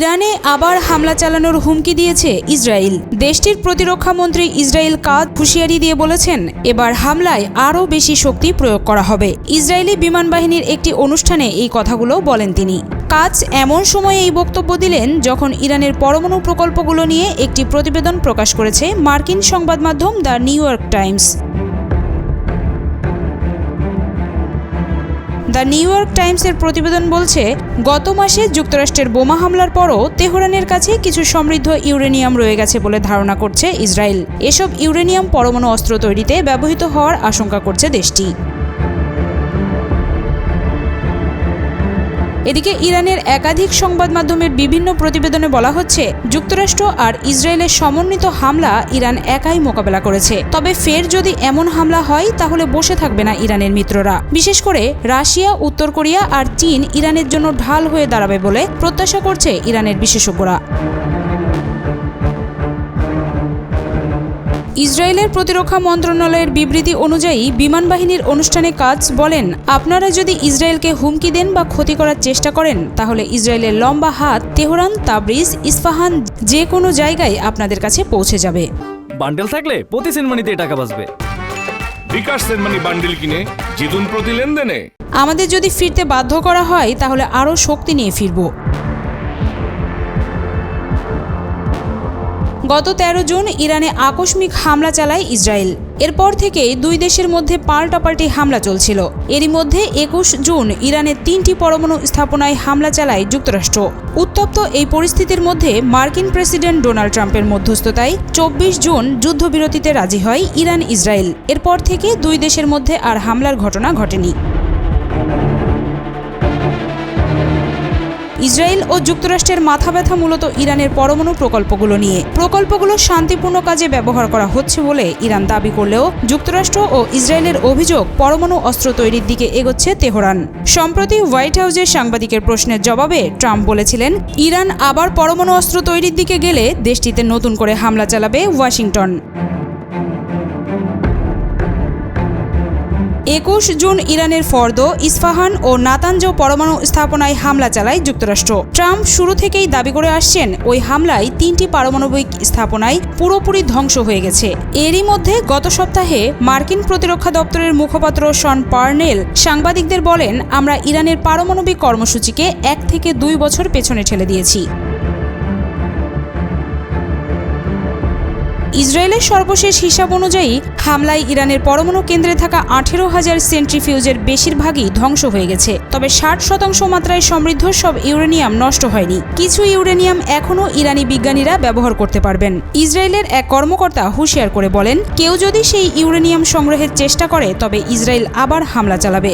ইরানে আবার হামলা চালানোর হুমকি দিয়েছে ইসরায়েল। দেশটির প্রতিরক্ষা মন্ত্রী ইসরায়েল কাদ হুঁশিয়ারি দিয়ে বলেছেন, এবার হামলায় আরও বেশি শক্তি প্রয়োগ করা হবে। ইসরায়েলি বিমান বাহিনীর একটি অনুষ্ঠানে এই কথাগুলো বলেন তিনি। কাজ এমন সময়ে এই বক্তব্য দিলেন যখন ইরানের পরমাণু প্রকল্পগুলো নিয়ে একটি প্রতিবেদন প্রকাশ করেছে মার্কিন সংবাদ মাধ্যম the New York Times. The New York টাইমসের প্রতিবেদন বলছে, গত মাসে যুক্তরাষ্ট্রের বোমা হামলার পরও তেহরানের কাছে কিছু সমৃদ্ধ ইউরেনিয়াম রয়ে গেছে বলে ধারণা করছে ইসরায়েল। এসব ইউরেনিয়াম পরমাণু অস্ত্র তৈরিতে ব্যবহৃত হওয়ার আশঙ্কা করছে দেশটি। এদিকে ইরানের একাধিক সংবাদ মাধ্যমের বিভিন্ন প্রতিবেদনে বলা হচ্ছে, যুক্তরাষ্ট্র আর ইসরায়েলের সমন্বিত হামলা ইরান একাই মোকাবেলা করেছে। তবে ফের যদি এমন হামলা হয় তাহলে বসে থাকবে না ইরানের মিত্ররা। বিশেষ করে রাশিয়া, উত্তর কোরিয়া আর চীন ইরানের জন্য ঢাল হয়ে দাঁড়াবে বলে প্রত্যাশা করছে ইরানের বিশেষজ্ঞরা। ইসরায়েলের প্রতিরক্ষা মন্ত্রণালয়ের বিবৃতি অনুযায়ী বিমান বাহিনীর অনুষ্ঠানে কাজ বলেন, আপনারা যদি ইসরায়েলকে হুমকি দেন বা ক্ষতি করার চেষ্টা করেন তাহলে ইসরায়েলের লম্বা হাত তেহরান, তাবরিজ, ইস্পাহান যে কোনো জায়গায় আপনাদের কাছে পৌঁছে যাবে। বান্ডেল থাকলে প্রতি সেনমানিতে টাকা বাঁচবে। বিকাশ সেনমানি বান্ডেল কিনে জিতুন প্রতি লেনদেনে। আমাদের যদি ফিরতে বাধ্য করা হয় তাহলে আরও শক্তি নিয়ে ফিরব। গত 13 জুন ইরানে আকস্মিক হামলা চালায় ইসরায়েল। এরপর থেকেই দুই দেশের মধ্যে পাল্টাপাল্টি হামলা চলছিল। এরই মধ্যে 21 জুন ইরানের 3টি পরমাণু স্থাপনায় হামলা চালায় যুক্তরাষ্ট্র। উত্তপ্ত এই পরিস্থিতির মধ্যে মার্কিন প্রেসিডেন্ট ডোনাল্ড ট্রাম্পের মধ্যস্থতায় 24 জুন যুদ্ধবিরতিতে রাজি হয় ইরান ইসরায়েল। এরপর থেকে দুই দেশের মধ্যে আর হামলার ঘটনা ঘটেনি। ইসরায়েল ও যুক্তরাষ্ট্রের মাথা ব্যথা মূলত ইরানের পরমাণু প্রকল্পগুলো নিয়ে। প্রকল্পগুলো শান্তিপূর্ণ কাজে ব্যবহার করা হচ্ছে বলে ইরান দাবি করলেও যুক্তরাষ্ট্র ও ইসরায়েলের অভিযোগ, পরমাণু অস্ত্র তৈরির দিকে এগোচ্ছে তেহরান। সম্প্রতি হোয়াইট হাউসের সাংবাদিকের প্রশ্নের জবাবে ট্রাম্প বলেছিলেন, ইরান আবার পরমাণু অস্ত্র তৈরির দিকে গেলে দেশটিতে নতুন করে হামলা চালাবে ওয়াশিংটন। 21 জুন ইরানের ফর্দো, ইস্পাহান ও নাতানজ পরমাণু স্থাপনায় হামলা চালায় যুক্তরাষ্ট্র। ট্রাম্প শুরু থেকেই দাবি করে আসছেন, ওই হামলায় 3টি পারমাণবিক স্থাপনায় পুরোপুরি ধ্বংস হয়ে গেছে। এরই মধ্যে গত সপ্তাহে মার্কিন প্রতিরক্ষা দপ্তরের মুখপাত্র শন পার্নেল সাংবাদিকদের বলেন, আমরা ইরানের পারমাণবিক কর্মসূচিকে 1 থেকে 2 বছর পেছনে ঠেলে দিয়েছি। ইসরায়েলের সর্বশেষ হিসাব অনুযায়ী হামলায় ইরানের পরমাণু কেন্দ্রে থাকা 18,000 সেন্ট্রিফিউজের বেশিরভাগই ধ্বংস হয়ে গেছে। তবে 60% মাত্রায় সমৃদ্ধ সব ইউরেনিয়াম নষ্ট হয়নি। কিছু ইউরেনিয়াম এখনও ইরানি বিজ্ঞানীরা ব্যবহার করতে পারবেন। ইসরায়েলের এক কর্মকর্তা হুঁশিয়ার করে বলেন, কেউ যদি সেই ইউরেনিয়াম সংগ্রহের চেষ্টা করে তবে ইসরায়েল আবার হামলা চালাবে।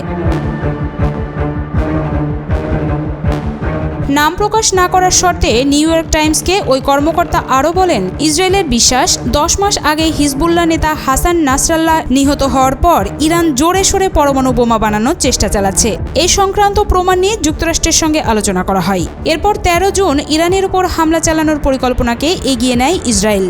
নাম প্রকাশ না করার শর্তে নিউ ইয়র্ক টাইমসকে ওই কর্মকর্তা আরও বলেন, ইসরায়েলের বিশ্বাস 10 মাস আগে হিজবুল্লাহ নেতা হাসান নাসরাল্লাহ নিহত হওয়ার পর ইরান জোরে সোরে পরমাণু বোমা বানানোর চেষ্টা চালাচ্ছে। এই সংক্রান্ত প্রমাণ নিয়ে যুক্তরাষ্ট্রের সঙ্গে আলোচনা করা হয়। এরপর 13 জুন ইরানের উপর হামলা চালানোর পরিকল্পনাকে এগিয়ে নেয় ইসরায়েল।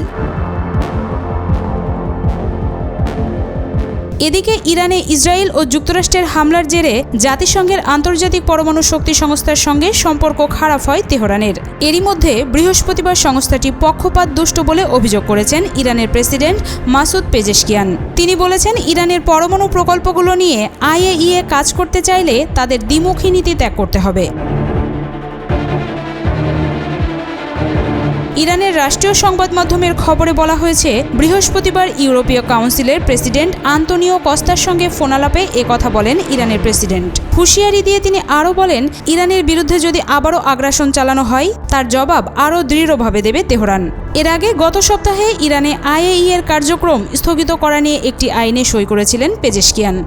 এদিকে ইরানে ইসরায়েল ও যুক্তরাষ্ট্রের হামলার জেরে জাতিসংঘের আন্তর্জাতিক পরমাণু শক্তি সংস্থার সঙ্গে সম্পর্ক খারাপ হয় তেহরানের। এরই মধ্যে বৃহস্পতিবার সংস্থাটি পক্ষপাতদুষ্ট বলে অভিযোগ করেছেন ইরানের প্রেসিডেন্ট মাসুদ পেজেশকিয়ান। তিনি বলেছেন, ইরানের পরমাণু প্রকল্পগুলো নিয়ে IAEA কাজ করতে চাইলে তাদের দ্বিমুখী নীতি ত্যাগ করতে হবে। ইরানের রাষ্ট্রীয় সংবাদ মাধ্যমের খবরে বলা হয়েছে, বৃহস্পতিবার ইউরোপীয় কাউন্সিলের প্রেসিডেন্ট আন্তোনিও কস্তার সঙ্গে ফোনালাপে একথা বলেন ইরানের প্রেসিডেন্ট। হুঁশিয়ারি দিয়ে তিনি আরও বলেন, ইরানের বিরুদ্ধে যদি আবারও আগ্রাসন চালানো হয় তার জবাব আরও দৃঢ়ভাবে দেবে তেহরান। এর আগে গত সপ্তাহে ইরানে IAEA এর কার্যক্রম স্থগিত করা নিয়ে একটি আইনে সই করেছিলেন পেজেশকিয়ান।